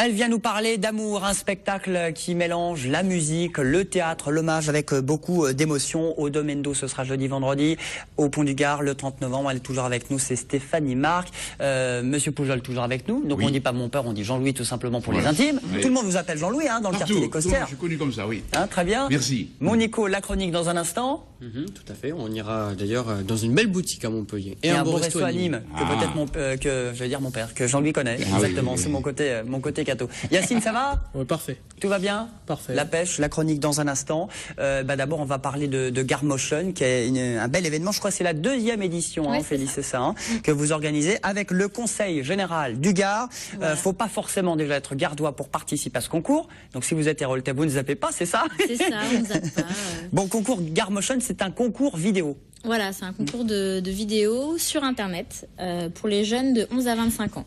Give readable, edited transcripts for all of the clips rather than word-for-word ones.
Elle vient nous parler d'amour, un spectacle qui mélange la musique, le théâtre, l'hommage avec beaucoup d'émotions. Au Domendo, ce sera jeudi, vendredi. Au Pont du Gard, le 30 novembre, elle est toujours avec nous, c'est Stéphanie Marc. Monsieur Poujol, toujours avec nous. Donc oui. On ne dit pas mon père, on dit Jean-Louis tout simplement pour les intimes. Oui. Tout le monde vous appelle Jean-Louis dans le quartier des Costières. Je suis connu comme ça, oui. Très bien. Merci. Mon Nico, la chronique dans un instant. Tout à fait, on ira d'ailleurs dans une belle boutique à Montpellier. Et un beau resto à Nîmes, que peut-être je vais dire mon père, que Jean-Louis connaît. Exactement, c'est mon côté cateau. Yacine, ça va? Oui, parfait. Tout va bien? Parfait. La pêche, la chronique dans un instant. D'abord, on va parler de Garmotion, qui est un bel événement. Je crois que c'est la 2e édition, Félix, c'est ça, que vous organisez avec le Conseil Général du Gard. Voilà. Faut pas forcément déjà être gardois pour participer à ce concours. Donc, si vous êtes héroltais, vous ne zappez pas, c'est ça? C'est ça, on ne zappe pas. Bon, concours Garmotion, c'est un concours vidéo. Voilà, c'est un concours de vidéos sur Internet pour les jeunes de 11 à 25 ans,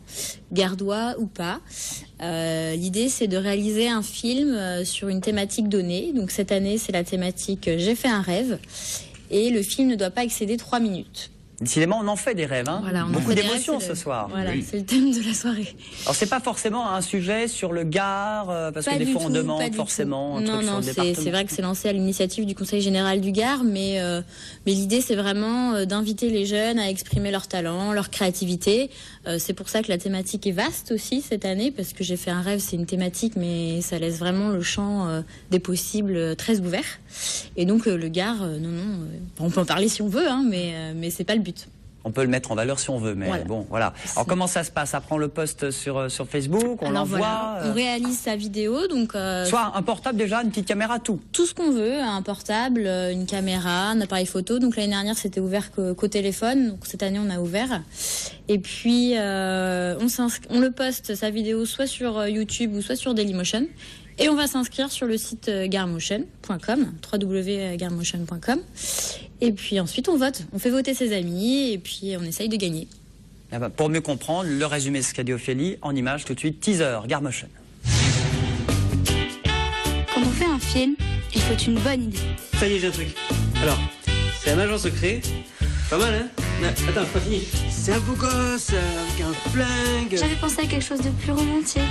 gardois ou pas. L'idée, c'est de réaliser un film sur une thématique donnée. Donc cette année, c'est la thématique « J'ai fait un rêve » et le film ne doit pas excéder 3 minutes. Décidément, on en fait des rêves, Voilà, beaucoup d'émotions ce soir. Voilà, c'est le thème de la soirée. Alors c'est pas forcément un sujet sur le Gard, parce que des fois on demande forcément un truc sur le département. C'est vrai que c'est lancé à l'initiative du Conseil Général du Gard, mais l'idée c'est vraiment d'inviter les jeunes à exprimer leur talent, leur créativité. C'est pour ça que la thématique est vaste aussi cette année, parce que J'ai fait un rêve, c'est une thématique, mais ça laisse vraiment le champ des possibles très ouvert. Et donc le Gard, on peut en parler si on veut, mais c'est pas le but. On peut le mettre en valeur si on veut, mais bon, voilà. Alors comment ça se passe? Ça prend le post sur Facebook, on l'envoie. On réalise sa vidéo, donc. Soit un portable déjà, une petite caméra, tout. Tout ce qu'on veut, un portable, une caméra, un appareil photo. Donc l'année dernière c'était ouvert qu'au téléphone, donc cette année on a ouvert. Et puis on le poste sa vidéo soit sur YouTube ou soit sur Dailymotion. Et on va s'inscrire sur le site garmotion.com, www.garmotion.com. Et puis ensuite, on vote. On fait voter ses amis et puis on essaye de gagner. Pour mieux comprendre, le résumé de ce qu'a dit Ophélie, en image tout de suite, teaser, Garmotion. Quand on fait un film, il faut une bonne idée. Ça y est, j'ai un truc. Alors, c'est un agent secret. Pas mal, hein? Attends, c'est pas fini. C'est un beau gosse, avec un flingue. J'avais pensé à quelque chose de plus romantique.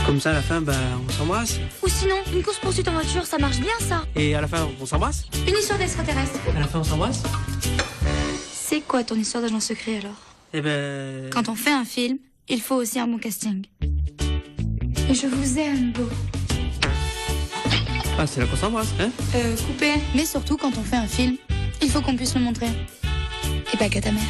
Comme ça, à la fin, on s'embrasse. Ou sinon, une course-poursuite en voiture, ça marche bien, ça. Et à la fin, on s'embrasse. Une histoire d'extraterrestre. À la fin, on s'embrasse. C'est quoi ton histoire d'agent secret, alors? Eh ben... Quand on fait un film, il faut aussi un bon casting. Et je vous aime, beau. Ah, c'est là qu'on s'embrasse, hein? Coupé. Mais surtout, quand on fait un film, il faut qu'on puisse le montrer. Et pas qu'à ta mère.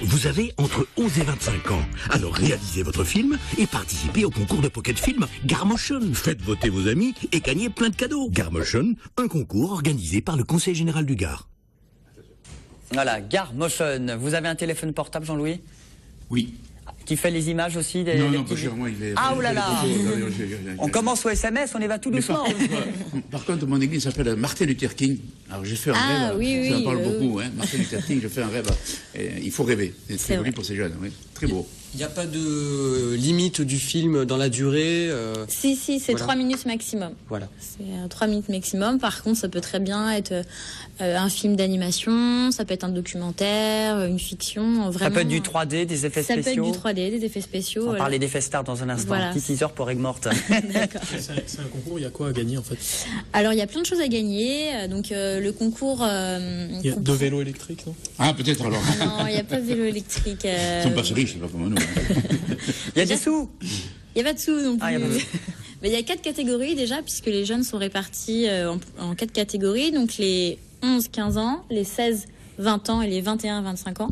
Vous avez entre 11 et 25 ans. Alors réalisez votre film et participez au concours de Pocket Film Garmotion. Faites voter vos amis et gagnez plein de cadeaux. Garmotion, un concours organisé par le Conseil Général du Gard. Voilà, Garmotion. Vous avez un téléphone portable, Jean-Louis? Oui. Qui fait les images aussi des... Non, pas cher, moi, il est... Ah, oulala. On commence au SMS, on y va tout doucement. Par contre, mon église s'appelle Martin Luther King. Alors, j'ai fait un rêve. Oui, ça en parle beaucoup, hein. Martin Luther King, je fais un rêve. Et il faut rêver. C'est très joli pour ces jeunes, oui. Très beau. Il n'y a pas de limite du film dans la durée Si, c'est 3 minutes maximum. Voilà. C'est 3 minutes maximum. Par contre, ça peut très bien être un film d'animation, ça peut être un documentaire, une fiction. Vraiment, ça peut être du 3D, des effets spéciaux. Ça peut être du 3D, des effets spéciaux. On va parler d'effets stars dans un instant. Voilà. Petit teaser pour Aigues-Mortes. D'accord. C'est un concours, il y a quoi à gagner en fait? Alors, il y a plein de choses à gagner. Donc, le concours... il y a 2 vélos électriques, non? Ah, peut-être alors. Non, il n'y a pas de vélo électrique. Ils sont pas si riches, c'est pas comme nous. Il y a des sous? Il n'y a pas de sous non plus. Ah, mais il y a 4 catégories déjà, puisque les jeunes sont répartis en 4 catégories. Donc les 11-15 ans, les 16-20 ans et les 21-25 ans.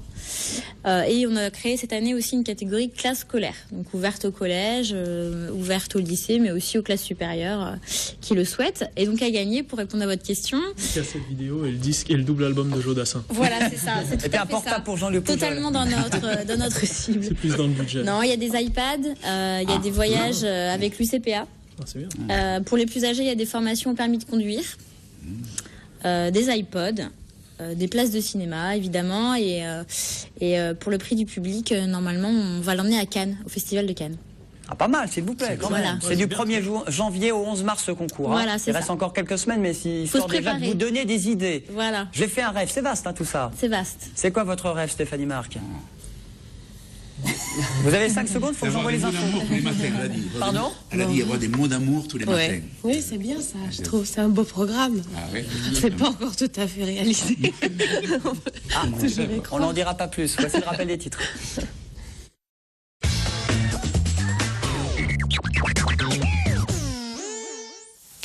Et on a créé cette année aussi une catégorie classe scolaire, donc ouverte au collège, ouverte au lycée, mais aussi aux classes supérieures qui le souhaitent. Et donc à gagner, pour répondre à votre question... Cassette vidéo et le disque et le double album de Joe Dassin. Voilà, c'est ça. C'est tout et puis à un fait portable ça. pour Jean-Luc Poujol. Totalement dans notre cible. C'est plus dans le budget. Non, il y a des iPads, il y a des voyages avec l'UCPA. Ah, c'est bien. Pour les plus âgés, il y a des formations au permis de conduire, des iPods, des places de cinéma évidemment, et pour le prix du public, normalement on va l'emmener à Cannes, au Festival de Cannes. Ah, pas mal, s'il vous plaît, quand même. C'est du 1er janvier au 11 mars ce concours. Voilà, il reste encore quelques semaines, mais histoire déjà de vous donner des idées. Voilà. J'ai fait un rêve, c'est vaste tout ça. C'est vaste. C'est quoi votre rêve, Stéphanie Marc? Vous avez 5 secondes, il faut que j'envoie les infos. Tous les matins, elle a dit. Pardon? Elle a dit avoir des mots d'amour tous les matins. Oui, c'est bien ça, je trouve. C'est un beau programme. Ah, oui. C'est pas encore tout à fait réalisé. On n'en dira pas plus. Voici le rappel des titres.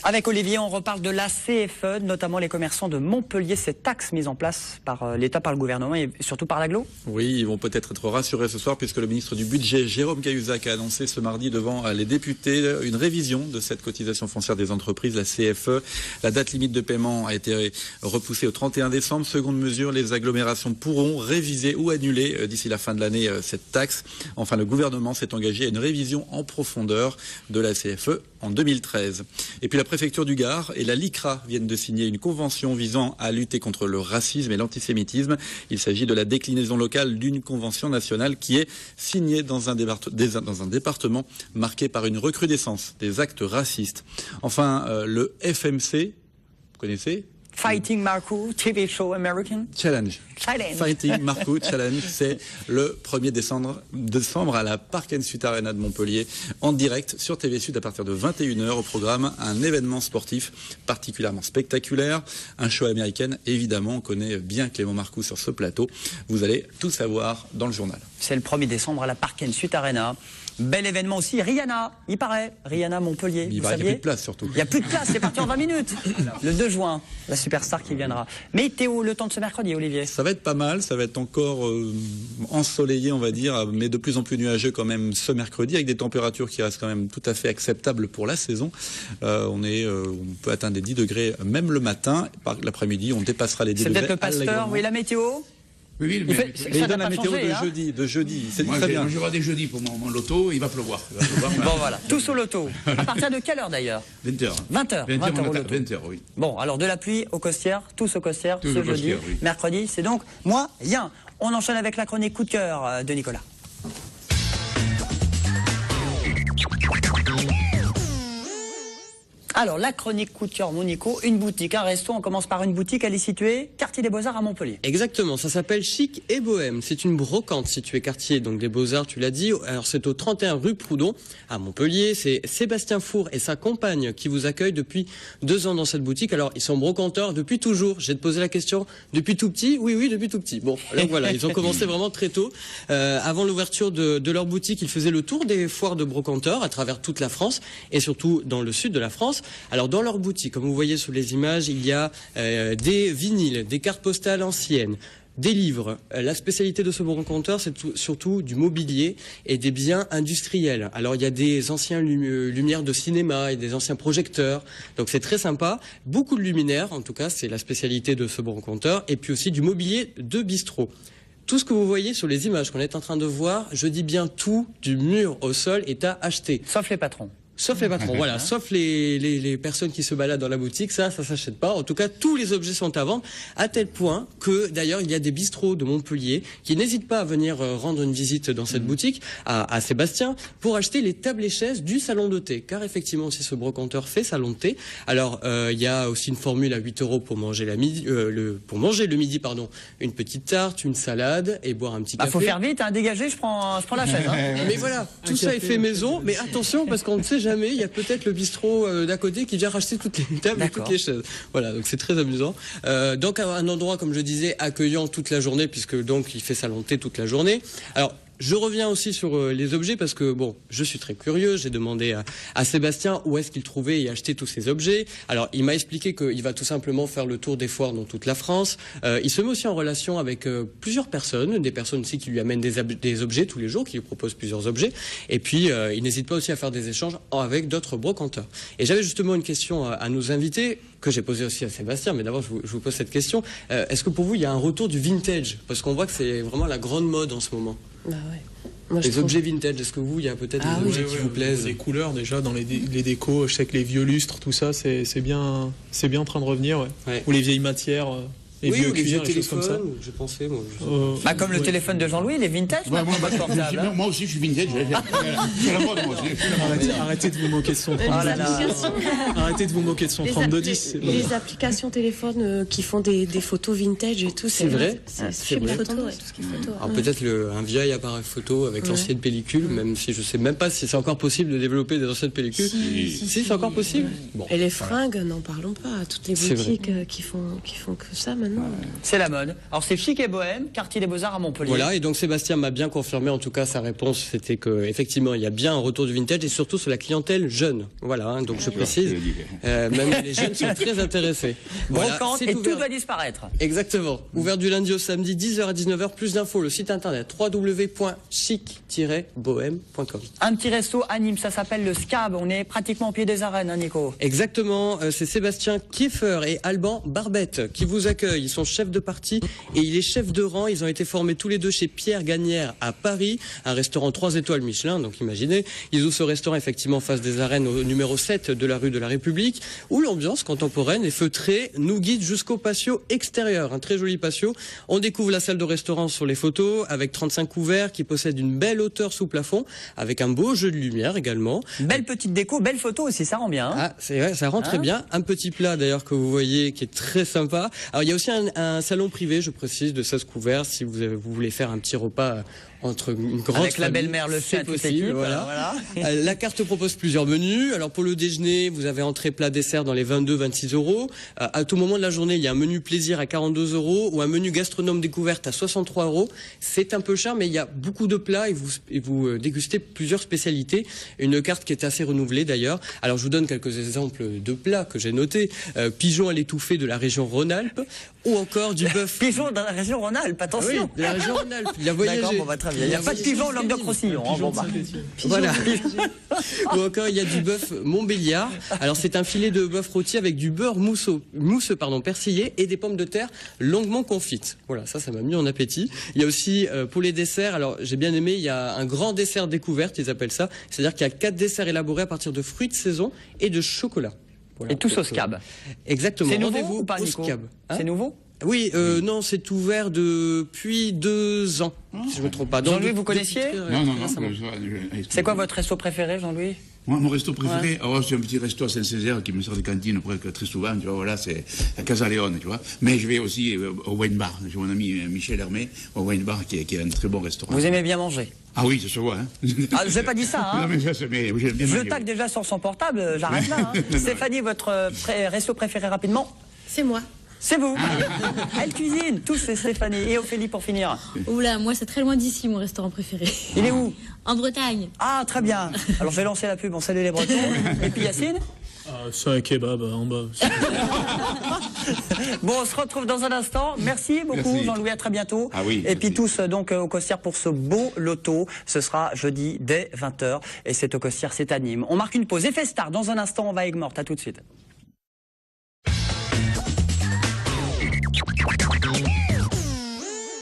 Avec Olivier, on reparle de la CFE, notamment les commerçants de Montpellier, cette taxe mise en place par l'État, par le gouvernement et surtout par l'agglo. Oui, ils vont peut-être être rassurés ce soir puisque le ministre du Budget, Jérôme Cahuzac, a annoncé ce mardi devant les députés une révision de cette cotisation foncière des entreprises, la CFE. La date limite de paiement a été repoussée au 31 décembre. Seconde mesure, les agglomérations pourront réviser ou annuler d'ici la fin de l'année cette taxe. Enfin, le gouvernement s'est engagé à une révision en profondeur de la CFE en 2013. Et puis la préfecture du Gard et la LICRA viennent de signer une convention visant à lutter contre le racisme et l'antisémitisme. Il s'agit de la déclinaison locale d'une convention nationale qui est signée dans un département marqué par une recrudescence des actes racistes. Enfin, le FMC, vous connaissez ? Fighting Marco, TV show American. Challenge. Fighting Marco Challenge, c'est le 1er décembre à la Park & Suite Arena de Montpellier, en direct sur TV Sud à partir de 21h. Au programme, un événement sportif particulièrement spectaculaire, un show américain. Évidemment, on connaît bien Clément Marcoux sur ce plateau. Vous allez tout savoir dans le journal. C'est le 1er décembre à la Park & Suite Arena. Bel événement aussi, Rihanna, il paraît, Rihanna Montpellier. Il n'y a plus de place surtout. Il n'y a plus de place, c'est parti en 20 minutes. Le 2 juin, la superstar qui viendra. Mais Théo, le temps de ce mercredi, Olivier? Ça va être pas mal, ça va être encore ensoleillé, on va dire, mais de plus en plus nuageux quand même ce mercredi, avec des températures qui restent quand même tout à fait acceptables pour la saison. On peut atteindre les 10 degrés même le matin. L'après-midi, on dépassera les 10 degrés. C'est peut-être le pasteur, oui, la météo? Oui, mais il donne la météo de jeudi. C'est très bien. Moi, j'aurai des jeudis pour mon loto, il va pleuvoir. Bon, voilà, tous au loto. À partir de quelle heure d'ailleurs? 20h. 20h au loto. 20h, oui. Bon, alors de la pluie au Costières, tous au Costières, ce jeudi, oui. Mercredi, c'est donc moyen. On enchaîne avec la chronique coup de cœur de Nicolas. Alors, la chronique coup de cœur, mon Nico, une boutique, un resto, on commence par une boutique, elle est située quartier des Beaux-Arts à Montpellier. Exactement, ça s'appelle Chic et Bohème, c'est une brocante située quartier donc des Beaux-Arts, tu l'as dit, alors c'est au 31 rue Proudhon à Montpellier, c'est Sébastien Four et sa compagne qui vous accueillent depuis 2 ans dans cette boutique. Alors, ils sont brocanteurs depuis toujours, j'ai te posé la question, depuis tout petit? Oui, depuis tout petit. Bon, donc voilà, ils ont commencé vraiment très tôt. Avant l'ouverture de leur boutique, ils faisaient le tour des foires de brocanteurs à travers toute la France et surtout dans le sud de la France. Alors dans leur boutique, comme vous voyez sous les images, il y a des vinyles, des cartes postales anciennes, des livres. La spécialité de ce brocanteur, c'est surtout du mobilier et des biens industriels. Alors il y a des anciens lumières de cinéma et des anciens projecteurs, donc c'est très sympa. Beaucoup de luminaires, en tout cas, c'est la spécialité de ce brocanteur, et puis aussi du mobilier de bistrot. Tout ce que vous voyez sur les images qu'on est en train de voir, je dis bien tout, du mur au sol, est à acheter. Sauf les patrons. Sauf les patrons, voilà, sauf les personnes qui se baladent dans la boutique, ça s'achète pas. En tout cas, tous les objets sont à vendre, à tel point que, d'ailleurs, il y a des bistrots de Montpellier qui n'hésitent pas à venir rendre une visite dans cette boutique, à Sébastien, pour acheter les tables et chaises du salon de thé. Car effectivement, aussi, ce brocanteur fait salon de thé. Alors, il y a aussi une formule à 8 € pour manger le midi, une petite tarte, une salade et boire un petit café. Faut faire vite, dégagez, je prends la chaise. Mais voilà, tout ça est fait maison, mais attention, parce qu'on ne sait jamais. Il y a peut-être le bistrot d'à côté qui vient racheter toutes les tables et toutes les chaises. Voilà, donc c'est très amusant. Donc un endroit, comme je disais, accueillant toute la journée, puisque donc il fait salon de thé toute la journée. Alors, je reviens aussi sur les objets parce que, bon, je suis très curieux. J'ai demandé à Sébastien où est-ce qu'il trouvait et achetait tous ces objets. Alors, il m'a expliqué qu'il va tout simplement faire le tour des foires dans toute la France. Il se met aussi en relation avec plusieurs personnes, des personnes aussi qui lui amènent des objets tous les jours, qui lui proposent plusieurs objets. Et puis, il n'hésite pas aussi à faire des échanges avec d'autres brocanteurs. Et j'avais justement une question à nos invités, que j'ai posée aussi à Sébastien, mais d'abord, je vous pose cette question. Est-ce que pour vous, il y a un retour du vintage? Parce qu'on voit que c'est vraiment la grande mode en ce moment. Bah ouais. Moi, les objets vintage, est-ce que vous, il y a peut-être des objets qui vous plaisent? Les couleurs déjà dans les décos, je sais que les vieux lustres, tout ça, c'est bien en train de revenir. Ouais. Ou les vieilles matières. Les oui, vieux ou les vieux cuillères, les choses comme ça. téléphones, je pensais. Moi, je sais pas. Bah, comme le téléphone de Jean-Louis, il est vintage. Ouais, maintenant, votre portable, hein. moi aussi, je suis vintage. C'est la mode, moi aussi. Arrêtez de vous moquer de son Oh là là. Arrêtez de vous moquer de son 3210. Les applications téléphone qui font des photos vintage et tout, C'est vrai. C'est Super super photo, ouais, tout ce qui est photo. Alors peut-être un vieil appareil photo avec l'ancienne pellicule, même si je sais même pas si c'est encore possible de développer des anciennes pellicules. Si, c'est encore possible. Bon. Et les fringues, n'en parlons pas. Toutes les C'est boutiques qui font que ça maintenant. C'est la mode. Alors c'est chic et bohème, quartier des Beaux-Arts à Montpellier. Voilà, et donc Sébastien m'a bien confirmé, en tout cas sa réponse, c'était que effectivement il y a bien un retour du vintage et surtout sur la clientèle jeune. Voilà, hein, donc je précise, même les jeunes sont très intéressés. Voilà, Brocante c'est et tout ouvert. doit disparaître. Exactement. Ouvert du lundi au samedi, 10h à 19h. Plus d'infos, le site internet www.chic-bohème.com. Un petit resto à Nîmes, ça s'appelle le Scab. On est pratiquement au pied des arènes, hein, Nico. Exactement, c'est Sébastien Kieffer et Alban Barbette qui vous accueillent. Ils sont chefs de partie et il est chef de rang. Ils ont été formés tous les deux chez Pierre Gagnère à Paris, un restaurant 3 étoiles Michelin, donc imaginez. Ils ouvrent ce restaurant effectivement en face des arènes au numéro 7 de la rue de la République, où l'ambiance contemporaine et feutrée nous guide jusqu'au patio extérieur. Un très joli patio. On découvre la salle de restaurant sur les photos avec 35 couverts qui possède une belle hauteur sous plafond, avec un beau jeu de lumière également. Belle petite déco, belle photo aussi, ça rend bien. Hein. Ah, c'est vrai, ça rend très bien. Un petit plat d'ailleurs que vous voyez qui est très sympa. Alors il y a aussi un salon privé, je précise, de 16 couverts si vous voulez faire un petit repas entre une grande avec la famille, belle-mère, le chien, c'est toute possible. l'équipe, Voilà. La carte propose plusieurs menus. Alors pour le déjeuner, vous avez entrée, plat, dessert dans les 22-26 €. À tout moment de la journée, il y a un menu plaisir à 42 € ou un menu gastronome découverte à 63 €. C'est un peu cher, mais il y a beaucoup de plats et vous dégustez plusieurs spécialités. Une carte qui est assez renouvelée d'ailleurs. Alors je vous donne quelques exemples de plats que j'ai notés. Pigeon à l'étouffée de la région Rhône-Alpes ou encore du bœuf. Pigeon de la région Rhône-Alpes, attention. Oui, de la région Rhône-Alpes. Il a voyagé. D'accord, bon, bah, très bien. Il n'y a pas de pigeon au Languedoc-Roussillon. Hein, bon, bah. Voilà. Ou encore, il y a du bœuf Montbéliard. Alors, c'est un filet de bœuf rôti avec du beurre mousseux, persillé et des pommes de terre longuement confites. Voilà, ça m'a mis en appétit. Il y a aussi, pour les desserts, alors, j'ai bien aimé, il y a un grand dessert découverte, ils appellent ça. C'est-à-dire qu'il y a 4 desserts élaborés à partir de fruits de saison et de chocolat. Voilà. Et tous au Scab. Exactement. C'est nouveau Rendez-vous ou pas, au Nico? Scab. Hein? C'est nouveau? Oui, non, c'est ouvert depuis 2 ans, si je me trompe pas. Jean-Louis, vous connaissiez? Non. C'est quoi votre resto préféré, Jean-Louis? Moi, mon resto préféré, c'est un petit resto à Saint-Césaire qui me sort de cantine presque très souvent, tu vois, voilà, c'est à Casa Leone, tu vois. Mais je vais aussi au wine bar. J'ai mon ami Michel Hermé au wine bar qui est un très bon restaurant. Vous aimez bien manger? Ah oui, ça se voit, hein. Ah, je n'ai pas dit ça, hein. Non, mais ça, mais j'aime bien Je manger, tacle déjà sur son portable, j'arrête là. Hein. Stéphanie, votre resto préféré rapidement? C'est moi. C'est vous. Elle cuisine, tous c'est Stéphanie. Et Ophélie pour finir. Oula, moi c'est très loin d'ici mon restaurant préféré. Il est où? En Bretagne. Ah, très bien. Alors je vais lancer la pub, on salue les Bretons. Et puis Yacine? C'est un kebab en bas. Bon, on se retrouve dans un instant. Merci beaucoup, Jean-Louis, à très bientôt. Ah oui, et puis tous donc au Costières pour ce beau loto. Ce sera jeudi dès 20h. Et c'est au Costières, c'est à Nîmes. On marque une pause. Et Festar, dans un instant, on va à Aigues-Mortes. À tout de suite.